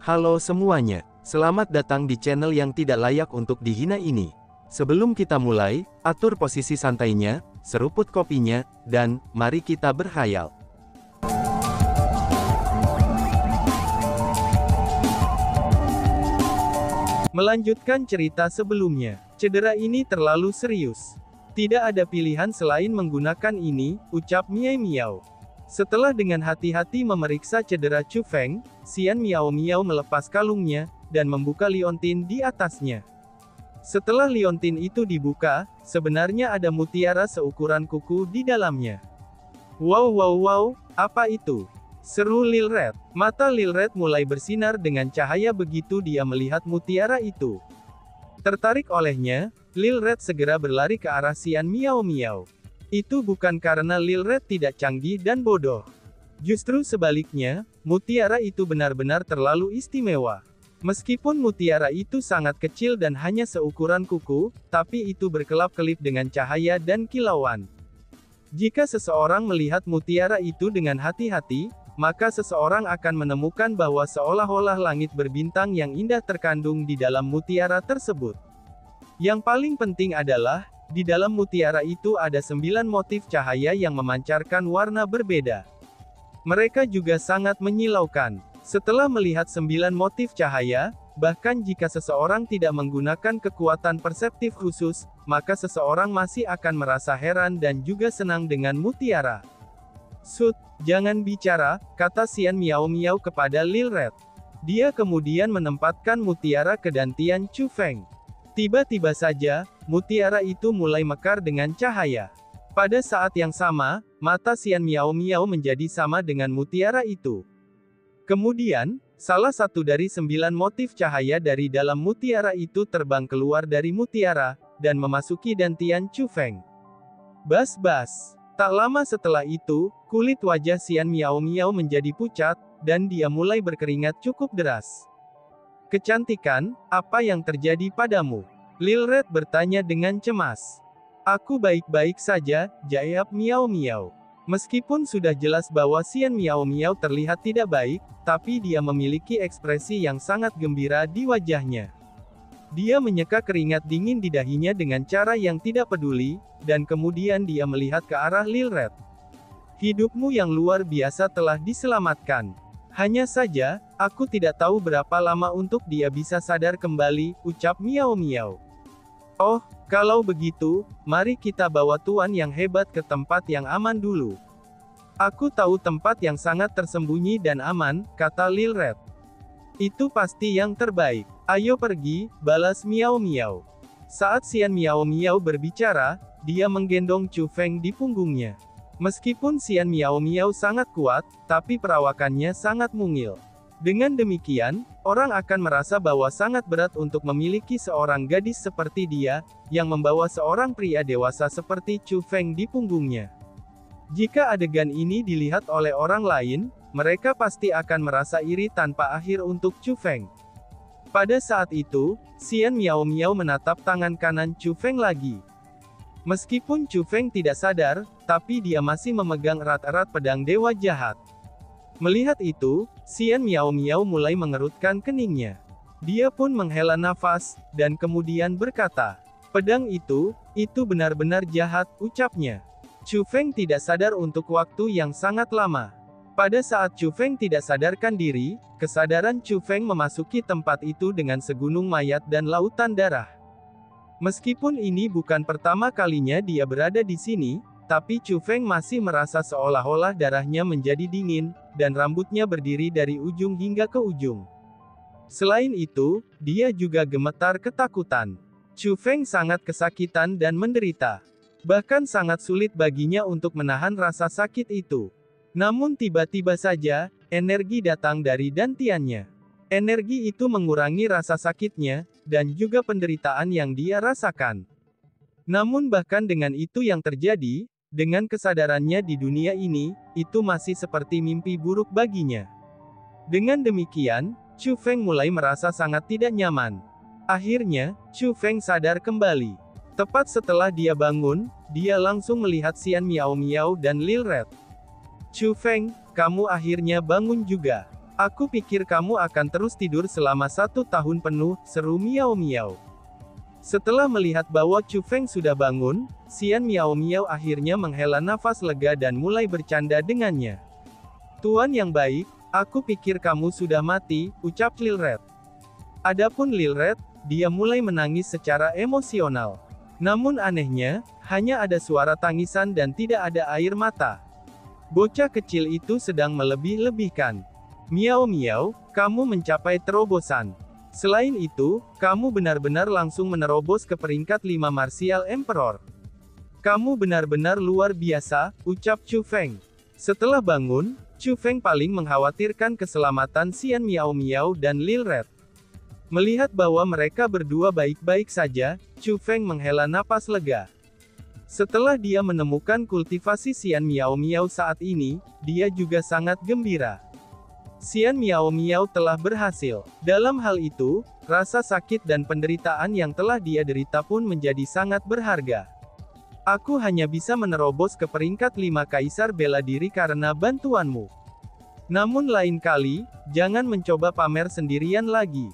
Halo semuanya, selamat datang di channel yang tidak layak untuk dihina ini. Sebelum kita mulai, atur posisi santainya, seruput kopinya, dan mari kita berkhayal. Melanjutkan cerita sebelumnya, cedera ini terlalu serius. Tidak ada pilihan selain menggunakan ini, ucap Miao Miao. Setelah dengan hati-hati memeriksa cedera Chu Feng, Xian Miao Miao melepas kalungnya, dan membuka liontin di atasnya. Setelah liontin itu dibuka, sebenarnya ada mutiara seukuran kuku di dalamnya. Wow, apa itu? Seru Lil Red. Mata Lil Red mulai bersinar dengan cahaya begitu dia melihat mutiara itu. Tertarik olehnya, Lil Red segera berlari ke arah Xian Miao Miao. Itu bukan karena Lil Red tidak canggih dan bodoh. Justru sebaliknya, mutiara itu benar-benar terlalu istimewa. Meskipun mutiara itu sangat kecil dan hanya seukuran kuku, tapi itu berkelap-kelip dengan cahaya dan kilauan. Jika seseorang melihat mutiara itu dengan hati-hati, maka seseorang akan menemukan bahwa seolah-olah langit berbintang yang indah terkandung di dalam mutiara tersebut. Yang paling penting adalah, di dalam mutiara itu ada 9 motif cahaya yang memancarkan warna berbeda. Mereka juga sangat menyilaukan. Setelah melihat 9 motif cahaya, bahkan jika seseorang tidak menggunakan kekuatan perseptif khusus, maka seseorang masih akan merasa heran dan juga senang dengan mutiara. Sud, jangan bicara, kata Xian Miao Miao kepada Lil Red. Dia kemudian menempatkan mutiara ke dantian Chu Feng. Tiba-tiba saja, mutiara itu mulai mekar dengan cahaya. Pada saat yang sama, mata Xian Miao Miao menjadi sama dengan mutiara itu. Kemudian, salah satu dari 9 motif cahaya dari dalam mutiara itu terbang keluar dari mutiara, dan memasuki dantian Chu Feng. Bas-bas. Tak lama setelah itu, kulit wajah Xian Miao Miao menjadi pucat, dan dia mulai berkeringat cukup deras. Kecantikan, apa yang terjadi padamu? Lil Red bertanya dengan cemas. Aku baik-baik saja, jawab Miao Miao. Meskipun sudah jelas bahwa Xian Miao Miao terlihat tidak baik, tapi dia memiliki ekspresi yang sangat gembira di wajahnya. Dia menyeka keringat dingin di dahinya dengan cara yang tidak peduli, dan kemudian dia melihat ke arah Lil Red. Hidupmu yang luar biasa telah diselamatkan. Hanya saja, aku tidak tahu berapa lama untuk dia bisa sadar kembali, ucap Miao Miao. Oh, kalau begitu, mari kita bawa tuan yang hebat ke tempat yang aman dulu. Aku tahu tempat yang sangat tersembunyi dan aman, kata Lil Red. Itu pasti yang terbaik. Ayo pergi, balas Miao Miao. Saat Xian Miao Miao berbicara, dia menggendong Chu Feng di punggungnya. Meskipun Xian Miao Miao sangat kuat, tapi perawakannya sangat mungil. Dengan demikian, orang akan merasa bahwa sangat berat untuk memiliki seorang gadis seperti dia, yang membawa seorang pria dewasa seperti Chu Feng di punggungnya. Jika adegan ini dilihat oleh orang lain, mereka pasti akan merasa iri tanpa akhir untuk Chu Feng. Pada saat itu, Xian Miao Miao menatap tangan kanan Chu Feng lagi. Meskipun Chu Feng tidak sadar, tapi dia masih memegang erat-erat pedang dewa jahat. Melihat itu, Xian Miao Miao mulai mengerutkan keningnya. Dia pun menghela nafas, dan kemudian berkata, pedang itu benar-benar jahat, ucapnya. Chu Feng tidak sadar untuk waktu yang sangat lama. Pada saat Chu Feng tidak sadarkan diri, kesadaran Chu Feng memasuki tempat itu dengan segunung mayat dan lautan darah. Meskipun ini bukan pertama kalinya dia berada di sini, tapi Chu Feng masih merasa seolah-olah darahnya menjadi dingin, dan rambutnya berdiri dari ujung hingga ke ujung. Selain itu, dia juga gemetar ketakutan. Chu Feng sangat kesakitan dan menderita. Bahkan sangat sulit baginya untuk menahan rasa sakit itu. Namun tiba-tiba saja, energi datang dari dantiannya. Energi itu mengurangi rasa sakitnya, dan juga penderitaan yang dia rasakan. Namun bahkan dengan itu yang terjadi, dengan kesadarannya di dunia ini, itu masih seperti mimpi buruk baginya. Dengan demikian, Chu Feng mulai merasa sangat tidak nyaman. Akhirnya, Chu Feng sadar kembali. Tepat setelah dia bangun, dia langsung melihat Xian Miao Miao dan Lil Red. Chu Feng, kamu akhirnya bangun juga. Aku pikir kamu akan terus tidur selama 1 tahun penuh, seru Miao Miao. Setelah melihat bahwa Chu Feng sudah bangun, Xian Miao Miao akhirnya menghela nafas lega dan mulai bercanda dengannya. Tuan yang baik, aku pikir kamu sudah mati, ucap Lil Red. Adapun Lil Red, dia mulai menangis secara emosional. Namun anehnya, hanya ada suara tangisan dan tidak ada air mata. Bocah kecil itu sedang melebih-lebihkan. Miao Miao, kamu mencapai terobosan. Selain itu, kamu benar-benar langsung menerobos ke peringkat 5 Martial Emperor. Kamu benar-benar luar biasa, ucap Chu Feng. Setelah bangun, Chu Feng paling mengkhawatirkan keselamatan Xian Miao Miao dan Lil Red. Melihat bahwa mereka berdua baik-baik saja, Chu Feng menghela napas lega. Setelah dia menemukan kultivasi Xian Miao Miao saat ini, dia juga sangat gembira. Xian Miao Miao telah berhasil. Dalam hal itu, rasa sakit dan penderitaan yang telah dia derita pun menjadi sangat berharga. Aku hanya bisa menerobos ke peringkat 5 Kaisar Bela Diri karena bantuanmu. Namun lain kali, jangan mencoba pamer sendirian lagi.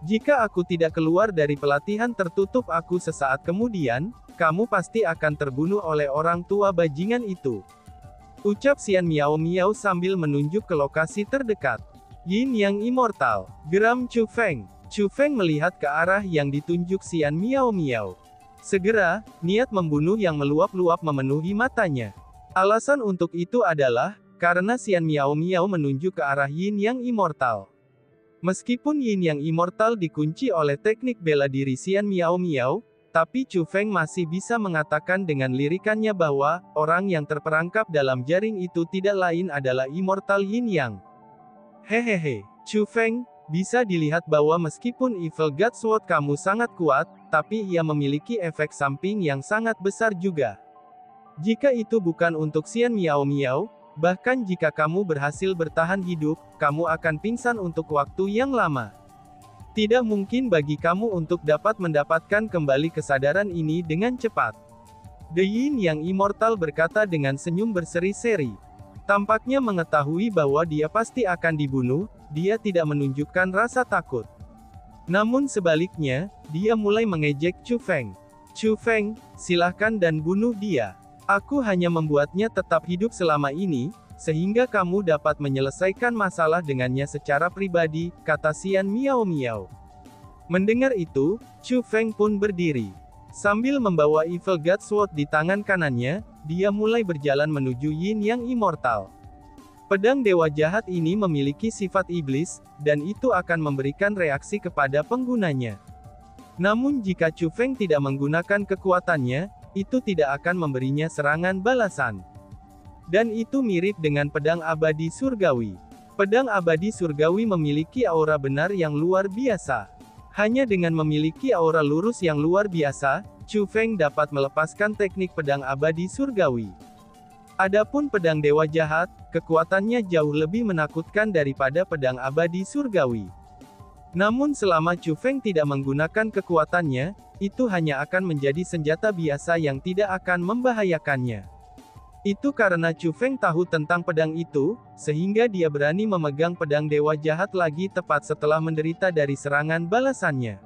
Jika aku tidak keluar dari pelatihan tertutup aku sesaat kemudian, kamu pasti akan terbunuh oleh orang tua bajingan itu. Ucap Xian Miao Miao sambil menunjuk ke lokasi terdekat. Yin Yang Immortal. Geram Chu Feng. Chu Feng melihat ke arah yang ditunjuk Xian Miao Miao. Segera, niat membunuh yang meluap-luap memenuhi matanya. Alasan untuk itu adalah, karena Xian Miao Miao menunjuk ke arah Yin Yang Immortal. Meskipun Yin Yang Immortal dikunci oleh teknik bela diri Xian Miao Miao, tapi Chu Feng masih bisa mengatakan dengan lirikannya bahwa, orang yang terperangkap dalam jaring itu tidak lain adalah Immortal Yin Yang. Hehehe, Chu Feng, bisa dilihat bahwa meskipun Evil God Sword kamu sangat kuat, tapi ia memiliki efek samping yang sangat besar juga. Jika itu bukan untuk Xian Miao Miao, bahkan jika kamu berhasil bertahan hidup, kamu akan pingsan untuk waktu yang lama. Tidak mungkin bagi kamu untuk dapat mendapatkan kembali kesadaran ini dengan cepat. The Yin Yang Immortal berkata dengan senyum berseri-seri. Tampaknya mengetahui bahwa dia pasti akan dibunuh, dia tidak menunjukkan rasa takut. Namun sebaliknya, dia mulai mengejek Chu Feng. Chu Feng, silahkan dan bunuh dia. Aku hanya membuatnya tetap hidup selama ini, sehingga kamu dapat menyelesaikan masalah dengannya secara pribadi, kata Xian Miao Miao. Mendengar itu, Chu Feng pun berdiri. Sambil membawa Evil God Sword di tangan kanannya, dia mulai berjalan menuju Yin Yang Immortal. Pedang dewa jahat ini memiliki sifat iblis, dan itu akan memberikan reaksi kepada penggunanya. Namun jika Chu Feng tidak menggunakan kekuatannya, itu tidak akan memberinya serangan balasan. Dan itu mirip dengan pedang abadi surgawi. Pedang abadi surgawi memiliki aura benar yang luar biasa. Hanya dengan memiliki aura lurus yang luar biasa, Chu Feng dapat melepaskan teknik pedang abadi surgawi. Adapun pedang dewa jahat, kekuatannya jauh lebih menakutkan daripada pedang abadi surgawi. Namun selama Chu Feng tidak menggunakan kekuatannya, itu hanya akan menjadi senjata biasa yang tidak akan membahayakannya. Itu karena Chu Feng tahu tentang pedang itu, sehingga dia berani memegang pedang dewa jahat lagi tepat setelah menderita dari serangan balasannya.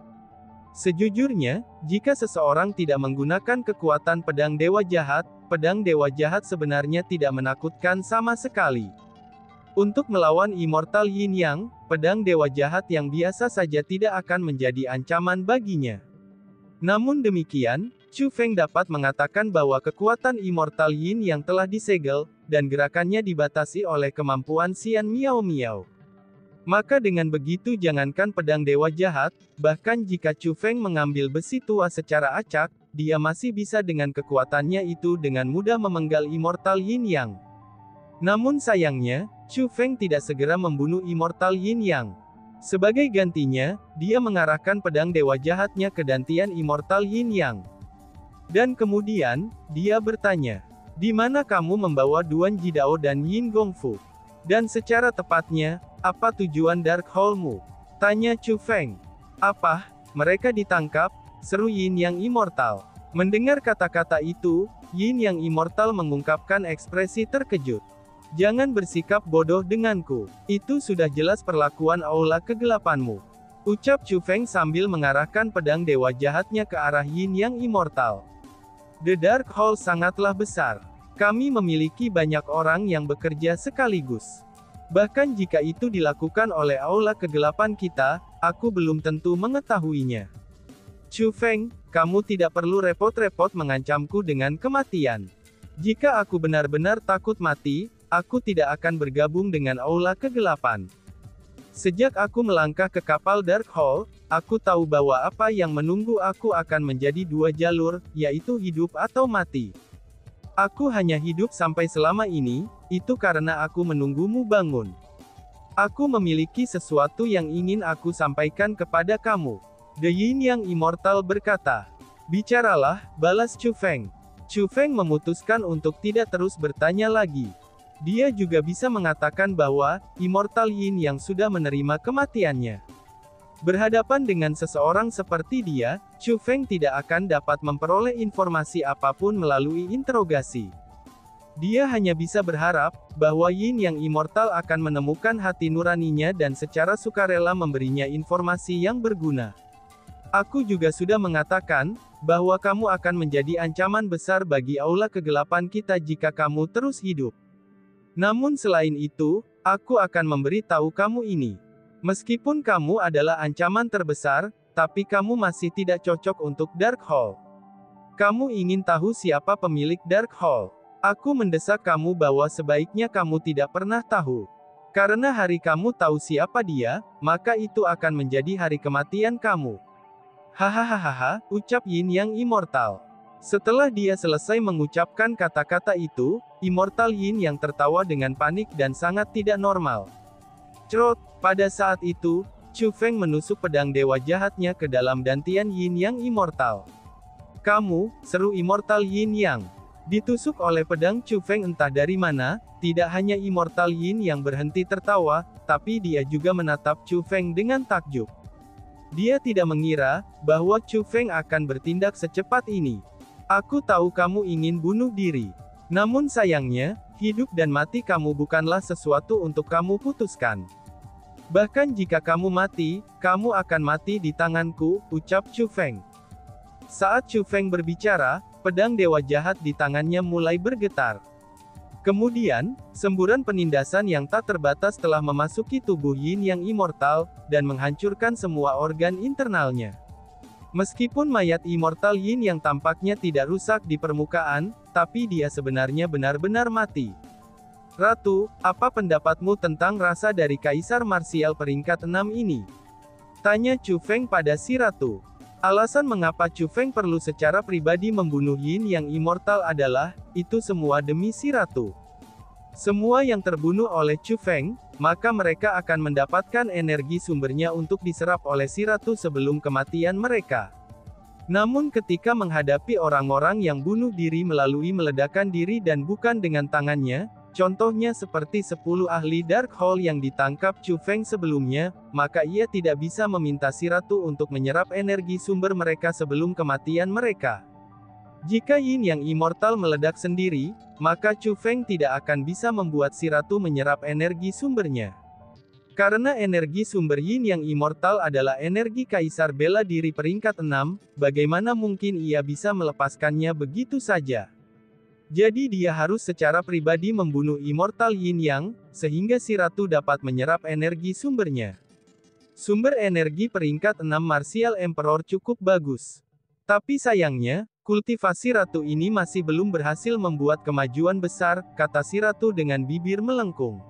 Sejujurnya, jika seseorang tidak menggunakan kekuatan pedang dewa jahat sebenarnya tidak menakutkan sama sekali. Untuk melawan Immortal Yin Yang, pedang dewa jahat yang biasa saja tidak akan menjadi ancaman baginya. Namun demikian, Chu Feng dapat mengatakan bahwa kekuatan Immortal Yin yang telah disegel, dan gerakannya dibatasi oleh kemampuan Xian Miao Miao. Maka dengan begitu jangankan pedang dewa jahat, bahkan jika Chu Feng mengambil besi tua secara acak, dia masih bisa dengan kekuatannya itu dengan mudah memenggal Immortal Yin Yang. Namun sayangnya, Chu Feng tidak segera membunuh Immortal Yin Yang. Sebagai gantinya, dia mengarahkan pedang dewa jahatnya ke dantian Immortal Yin Yang. Dan kemudian, dia bertanya, di mana kamu membawa Duan Jidao dan Yin Gongfu? Dan secara tepatnya, apa tujuan Dark Hole-mu? Tanya Chu Feng. Apa, mereka ditangkap? Seru Yin Yang Immortal. Mendengar kata-kata itu, Yin Yang Immortal mengungkapkan ekspresi terkejut. Jangan bersikap bodoh denganku. Itu sudah jelas perlakuan aula kegelapanmu. Ucap Chu Feng sambil mengarahkan pedang dewa jahatnya ke arah Yin Yang Immortal. The Dark Hall sangatlah besar. Kami memiliki banyak orang yang bekerja sekaligus. Bahkan jika itu dilakukan oleh aula kegelapan kita, aku belum tentu mengetahuinya. Chu Feng, kamu tidak perlu repot-repot mengancamku dengan kematian. Jika aku benar-benar takut mati, aku tidak akan bergabung dengan aula kegelapan. Sejak aku melangkah ke kapal Dark Hall, aku tahu bahwa apa yang menunggu aku akan menjadi dua jalur, yaitu hidup atau mati. Aku hanya hidup sampai selama ini, itu karena aku menunggumu bangun. Aku memiliki sesuatu yang ingin aku sampaikan kepada kamu. The Yin Yang Immortal berkata. Bicaralah, balas Chu Feng. Chu Feng memutuskan untuk tidak terus bertanya lagi. Dia juga bisa mengatakan bahwa, Immortal Yin yang sudah menerima kematiannya. Berhadapan dengan seseorang seperti dia, Chu Feng tidak akan dapat memperoleh informasi apapun melalui interogasi. Dia hanya bisa berharap, bahwa Yin Yang Immortal akan menemukan hati nuraninya dan secara sukarela memberinya informasi yang berguna. Aku juga sudah mengatakan, bahwa kamu akan menjadi ancaman besar bagi aula kegelapan kita jika kamu terus hidup. Namun selain itu, aku akan memberi tahu kamu ini. Meskipun kamu adalah ancaman terbesar, tapi kamu masih tidak cocok untuk Dark Hall. Kamu ingin tahu siapa pemilik Dark Hall? Aku mendesak kamu bahwa sebaiknya kamu tidak pernah tahu. Karena hari kamu tahu siapa dia, maka itu akan menjadi hari kematian kamu. Hahaha, ucap Yin Yang Immortal. Setelah dia selesai mengucapkan kata-kata itu, Immortal Yin yang tertawa dengan panik dan sangat tidak normal. Crot, pada saat itu, Chu Feng menusuk pedang dewa jahatnya ke dalam dantian Yin Yang Immortal. Kamu, seru Immortal Yin Yang. Ditusuk oleh pedang Chu Feng entah dari mana, tidak hanya Immortal Yin yang berhenti tertawa, tapi dia juga menatap Chu Feng dengan takjub. Dia tidak mengira, bahwa Chu Feng akan bertindak secepat ini. Aku tahu kamu ingin bunuh diri. Namun sayangnya, hidup dan mati kamu bukanlah sesuatu untuk kamu putuskan. Bahkan jika kamu mati, kamu akan mati di tanganku, ucap Chu Feng. Saat Chu Feng berbicara, pedang dewa jahat di tangannya mulai bergetar. Kemudian, semburan penindasan yang tak terbatas telah memasuki tubuh Yin Yang Immortal, dan menghancurkan semua organ internalnya. Meskipun mayat Immortal Yin yang tampaknya tidak rusak di permukaan, tapi dia sebenarnya benar-benar mati. Ratu, apa pendapatmu tentang rasa dari Kaisar Marsial peringkat 6 ini? Tanya Chu Feng pada si Ratu. Alasan mengapa Chu Feng perlu secara pribadi membunuh Yin Yang Immortal adalah, itu semua demi si Ratu. Semua yang terbunuh oleh Chu Feng, maka mereka akan mendapatkan energi sumbernya untuk diserap oleh si Ratu sebelum kematian mereka. Namun ketika menghadapi orang-orang yang bunuh diri melalui meledakan diri dan bukan dengan tangannya, contohnya seperti 10 ahli Dark Hall yang ditangkap Chu Feng sebelumnya, maka ia tidak bisa meminta si Ratu untuk menyerap energi sumber mereka sebelum kematian mereka. Jika Yin Yang Immortal meledak sendiri, maka Chu Feng tidak akan bisa membuat si Ratu menyerap energi sumbernya. Karena energi sumber Yin Yang Immortal adalah energi Kaisar Bela Diri peringkat 6, bagaimana mungkin ia bisa melepaskannya begitu saja? Jadi dia harus secara pribadi membunuh Immortal Yin Yang, sehingga si Ratu dapat menyerap energi sumbernya. Sumber energi peringkat 6 Martial Emperor cukup bagus. Tapi sayangnya, kultivasi Ratu ini masih belum berhasil membuat kemajuan besar, kata si Ratu dengan bibir melengkung.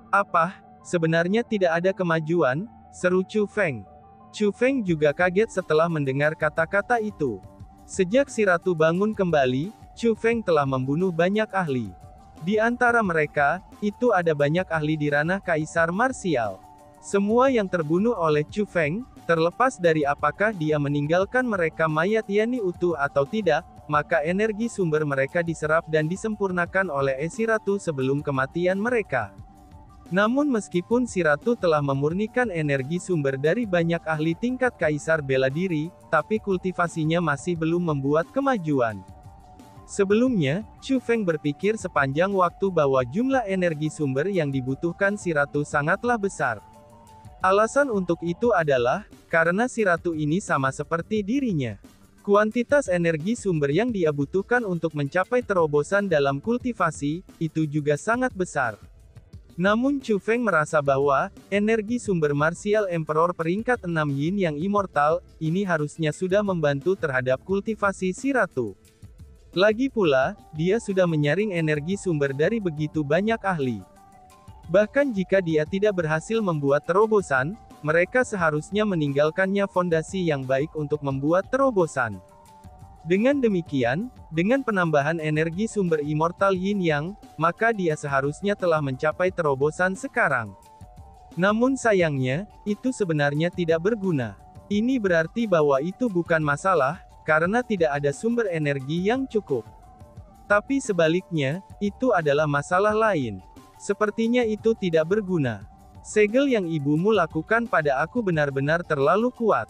Apa? Sebenarnya tidak ada kemajuan, seru Chu Feng. Chu Feng juga kaget setelah mendengar kata-kata itu. Sejak si Ratu bangun kembali, Chu Feng telah membunuh banyak ahli. Di antara mereka, itu ada banyak ahli di ranah Kaisar Marsial. Semua yang terbunuh oleh Chu Feng, terlepas dari apakah dia meninggalkan mereka mayat yani utuh atau tidak, maka energi sumber mereka diserap dan disempurnakan oleh si Ratu sebelum kematian mereka. Namun meskipun si Ratu telah memurnikan energi sumber dari banyak ahli tingkat Kaisar Bela Diri, tapi kultivasinya masih belum membuat kemajuan. Sebelumnya, Chu Feng berpikir sepanjang waktu bahwa jumlah energi sumber yang dibutuhkan si ratu sangatlah besar. Alasan untuk itu adalah, karena si ratu ini sama seperti dirinya. Kuantitas energi sumber yang dia butuhkan untuk mencapai terobosan dalam kultivasi, itu juga sangat besar. Namun Chu Feng merasa bahwa, energi sumber Martial Emperor peringkat 6 Yin yang immortal, ini harusnya sudah membantu terhadap kultivasi si ratu. Lagi pula, dia sudah menyaring energi sumber dari begitu banyak ahli. Bahkan jika dia tidak berhasil membuat terobosan, mereka seharusnya meninggalkannya fondasi yang baik untuk membuat terobosan. Dengan demikian, dengan penambahan energi sumber immortal Yin Yang, maka dia seharusnya telah mencapai terobosan sekarang. Namun sayangnya, itu sebenarnya tidak berguna. Ini berarti bahwa itu bukan masalah, karena tidak ada sumber energi yang cukup. Tapi sebaliknya, itu adalah masalah lain. Sepertinya itu tidak berguna. Segel yang ibumu lakukan pada aku benar-benar terlalu kuat.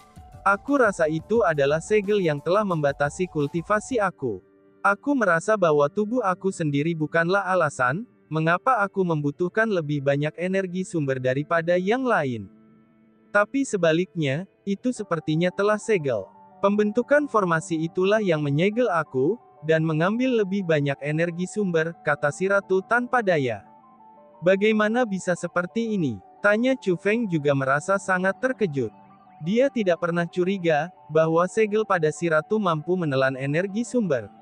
Aku rasa itu adalah segel yang telah membatasi kultivasi aku. Aku merasa bahwa tubuh aku sendiri bukanlah alasan, mengapa aku membutuhkan lebih banyak energi sumber daripada yang lain. Tapi sebaliknya, itu sepertinya telah segel. Pembentukan formasi itulah yang menyegel aku, dan mengambil lebih banyak energi sumber, kata si ratu tanpa daya. Bagaimana bisa seperti ini? Tanya Chu Feng juga merasa sangat terkejut. Dia tidak pernah curiga, bahwa segel pada si ratu mampu menelan energi sumber.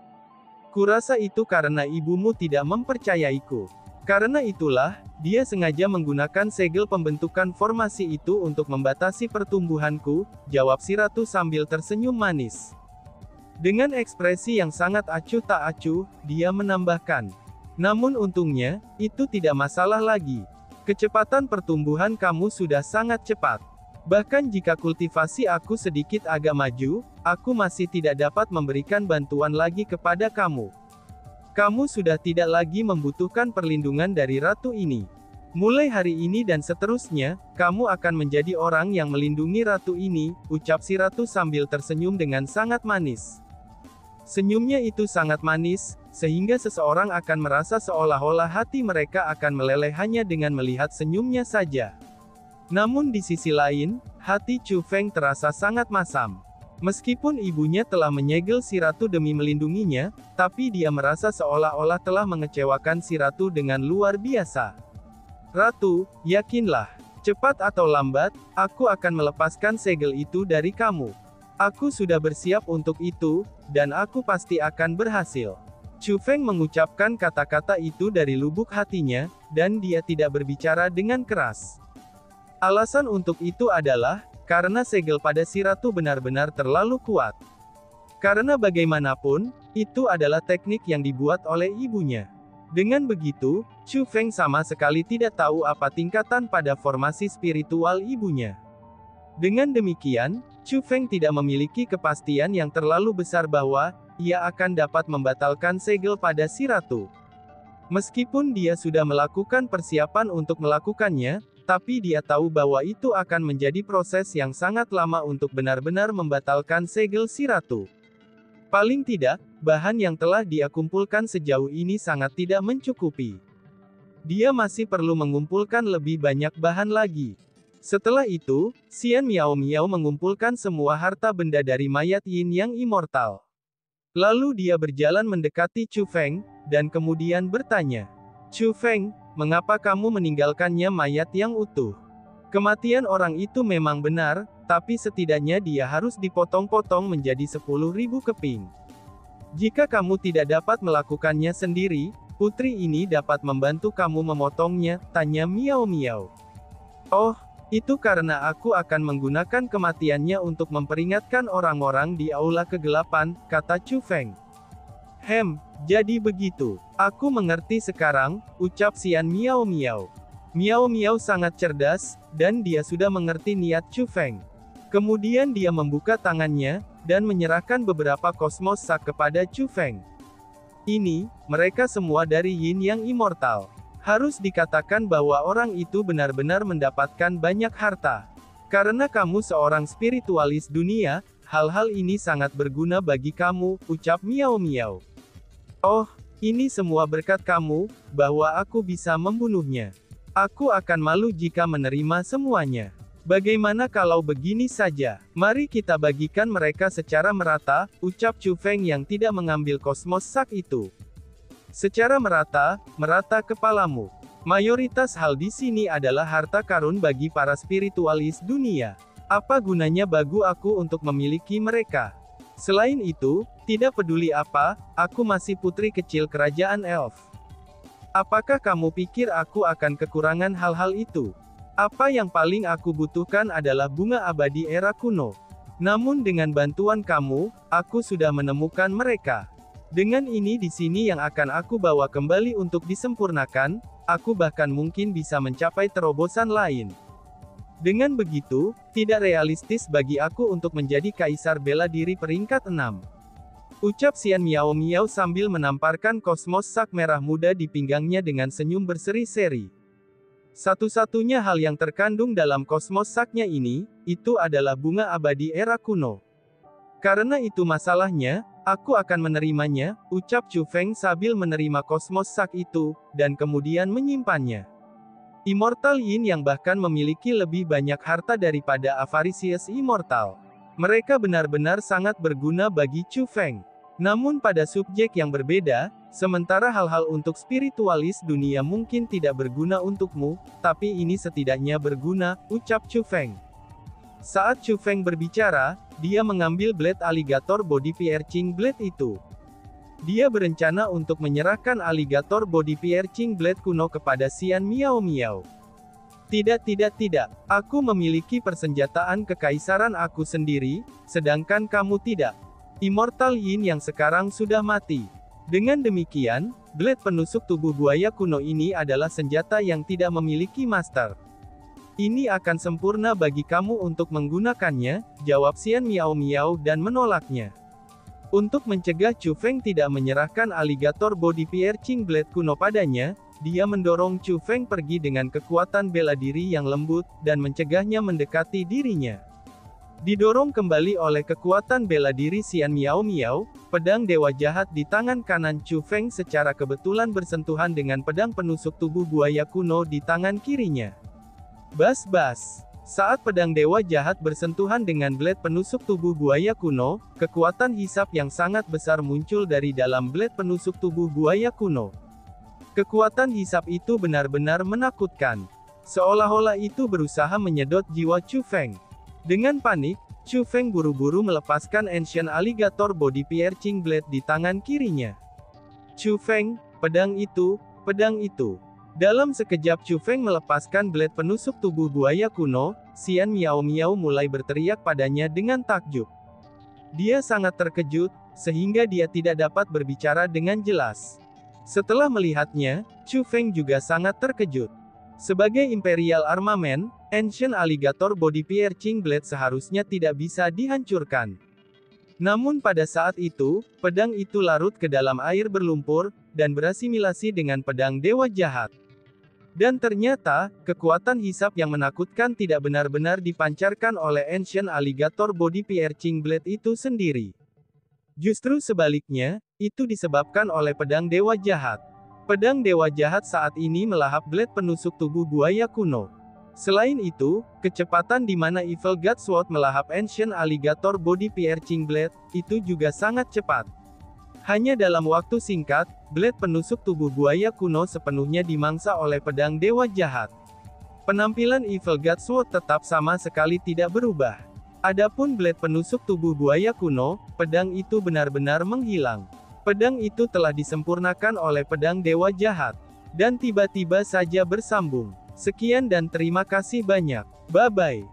Kurasa itu karena ibumu tidak mempercayaiku. Karena itulah, dia sengaja menggunakan segel pembentukan formasi itu untuk membatasi pertumbuhanku, jawab si ratu sambil tersenyum manis. Dengan ekspresi yang sangat acuh tak acuh, dia menambahkan. Namun untungnya, itu tidak masalah lagi. Kecepatan pertumbuhan kamu sudah sangat cepat. Bahkan jika kultivasi aku sedikit agak maju, aku masih tidak dapat memberikan bantuan lagi kepada kamu. Kamu sudah tidak lagi membutuhkan perlindungan dari ratu ini. Mulai hari ini dan seterusnya, kamu akan menjadi orang yang melindungi ratu ini, ucap si ratu sambil tersenyum dengan sangat manis. Senyumnya itu sangat manis, sehingga seseorang akan merasa seolah-olah hati mereka akan meleleh hanya dengan melihat senyumnya saja. Namun di sisi lain, hati Chu Feng terasa sangat masam. Meskipun ibunya telah menyegel si ratu demi melindunginya, tapi dia merasa seolah-olah telah mengecewakan si ratu dengan luar biasa. Ratu, yakinlah, cepat atau lambat, aku akan melepaskan segel itu dari kamu. Aku sudah bersiap untuk itu, dan aku pasti akan berhasil. Chu Feng mengucapkan kata-kata itu dari lubuk hatinya, dan dia tidak berbicara dengan keras. Alasan untuk itu adalah, karena segel pada si ratu benar-benar terlalu kuat. Karena bagaimanapun, itu adalah teknik yang dibuat oleh ibunya. Dengan begitu, Chu Feng sama sekali tidak tahu apa tingkatan pada formasi spiritual ibunya. Dengan demikian, Chu Feng tidak memiliki kepastian yang terlalu besar bahwa, ia akan dapat membatalkan segel pada si ratu. Meskipun dia sudah melakukan persiapan untuk melakukannya, tapi dia tahu bahwa itu akan menjadi proses yang sangat lama untuk benar-benar membatalkan segel si ratu. Paling tidak, bahan yang telah dia kumpulkan sejauh ini sangat tidak mencukupi. Dia masih perlu mengumpulkan lebih banyak bahan lagi. Setelah itu, Xian Miao Miao mengumpulkan semua harta benda dari mayat Yin yang immortal. Lalu dia berjalan mendekati Chu Feng, dan kemudian bertanya, Chu Feng, mengapa kamu meninggalkannya mayat yang utuh? Kematian orang itu memang benar, tapi setidaknya dia harus dipotong-potong menjadi 10.000 keping. Jika kamu tidak dapat melakukannya sendiri, putri ini dapat membantu kamu memotongnya, tanya Miao Miao. Oh, itu karena aku akan menggunakan kematiannya untuk memperingatkan orang-orang di aula kegelapan, kata Chu Feng. Jadi begitu. Aku mengerti sekarang, ucap Xian Miao Miao. Miao Miao sangat cerdas, dan dia sudah mengerti niat Chu Feng. Kemudian dia membuka tangannya, dan menyerahkan beberapa kosmos sak kepada Chu Feng. Ini, mereka semua dari Yin yang immortal. Harus dikatakan bahwa orang itu benar-benar mendapatkan banyak harta. Karena kamu seorang spiritualis dunia, hal-hal ini sangat berguna bagi kamu, ucap Miao Miao. Oh, ini semua berkat kamu, bahwa aku bisa membunuhnya. Aku akan malu jika menerima semuanya. Bagaimana kalau begini saja? Mari kita bagikan mereka secara merata, ucap Chu Feng yang tidak mengambil kosmos sak itu. Secara merata, merata kepalamu. Mayoritas hal di sini adalah harta karun bagi para spiritualis dunia. Apa gunanya bagi aku untuk memiliki mereka? Selain itu, tidak peduli apa, aku masih putri kecil kerajaan elf. Apakah kamu pikir aku akan kekurangan hal-hal itu? Apa yang paling aku butuhkan adalah bunga abadi era kuno. Namun dengan bantuan kamu, aku sudah menemukan mereka. Dengan ini di sini yang akan aku bawa kembali untuk disempurnakan, aku bahkan mungkin bisa mencapai terobosan lain. Dengan begitu, tidak realistis bagi aku untuk menjadi kaisar bela diri peringkat 6. Ucap Xian Miao Miao sambil menamparkan kosmos sak merah muda di pinggangnya dengan senyum berseri-seri. Satu-satunya hal yang terkandung dalam kosmos saknya ini, itu adalah bunga abadi era kuno. Karena itu masalahnya, aku akan menerimanya, ucap Chu Feng sambil menerima kosmos sak itu, dan kemudian menyimpannya. Immortal Yin yang bahkan memiliki lebih banyak harta daripada Avaricious Immortal. Mereka benar-benar sangat berguna bagi Chu Feng. Namun pada subjek yang berbeda, sementara hal-hal untuk spiritualis dunia mungkin tidak berguna untukmu, tapi ini setidaknya berguna, ucap Chu Feng. Saat Chu Feng berbicara, dia mengambil blade alligator body piercing blade itu. Dia berencana untuk menyerahkan alligator body piercing blade kuno kepada Xian Miao Miao. Tidak, aku memiliki persenjataan kekaisaran aku sendiri, sedangkan kamu tidak. Immortal Yin yang sekarang sudah mati. Dengan demikian, blade penusuk tubuh buaya kuno ini adalah senjata yang tidak memiliki master. Ini akan sempurna bagi kamu untuk menggunakannya, jawab Xian Miao Miao dan menolaknya. Untuk mencegah Chu Feng tidak menyerahkan alligator body piercing blade kuno padanya, dia mendorong Chu Feng pergi dengan kekuatan bela diri yang lembut, dan mencegahnya mendekati dirinya. Didorong kembali oleh kekuatan bela diri Xian Miao Miao, pedang dewa jahat di tangan kanan Chu Feng secara kebetulan bersentuhan dengan pedang penusuk tubuh buaya kuno di tangan kirinya. Bas-bas. Saat pedang dewa jahat bersentuhan dengan blade penusuk tubuh buaya kuno, kekuatan hisap yang sangat besar muncul dari dalam blade penusuk tubuh buaya kuno. Kekuatan hisap itu benar-benar menakutkan. Seolah-olah itu berusaha menyedot jiwa Chu Feng. Dengan panik, Chu Feng buru-buru melepaskan Ancient Alligator Body Piercing Blade di tangan kirinya. Chu Feng, pedang itu, pedang itu. Dalam sekejap Chu Feng melepaskan blade penusuk tubuh buaya kuno, Xian Miao Miao mulai berteriak padanya dengan takjub. Dia sangat terkejut, sehingga dia tidak dapat berbicara dengan jelas. Setelah melihatnya, Chu Feng juga sangat terkejut. Sebagai Imperial Armament, Ancient Alligator Body Piercing Blade seharusnya tidak bisa dihancurkan. Namun pada saat itu, pedang itu larut ke dalam air berlumpur, dan berasimilasi dengan pedang dewa jahat. Dan ternyata, kekuatan hisap yang menakutkan tidak benar-benar dipancarkan oleh Ancient Alligator Body Piercing Blade itu sendiri. Justru sebaliknya, itu disebabkan oleh pedang dewa jahat. Pedang dewa jahat saat ini melahap blade penusuk tubuh buaya kuno. Selain itu, kecepatan di mana Evil God Sword melahap Ancient Alligator Body Piercing Blade, itu juga sangat cepat. Hanya dalam waktu singkat, blade penusuk tubuh buaya kuno sepenuhnya dimangsa oleh pedang dewa jahat. Penampilan Evil God Sword tetap sama sekali tidak berubah. Adapun blade penusuk tubuh buaya kuno, pedang itu benar-benar menghilang. Pedang itu telah disempurnakan oleh pedang dewa jahat. Dan tiba-tiba saja bersambung. Sekian dan terima kasih banyak. Bye-bye.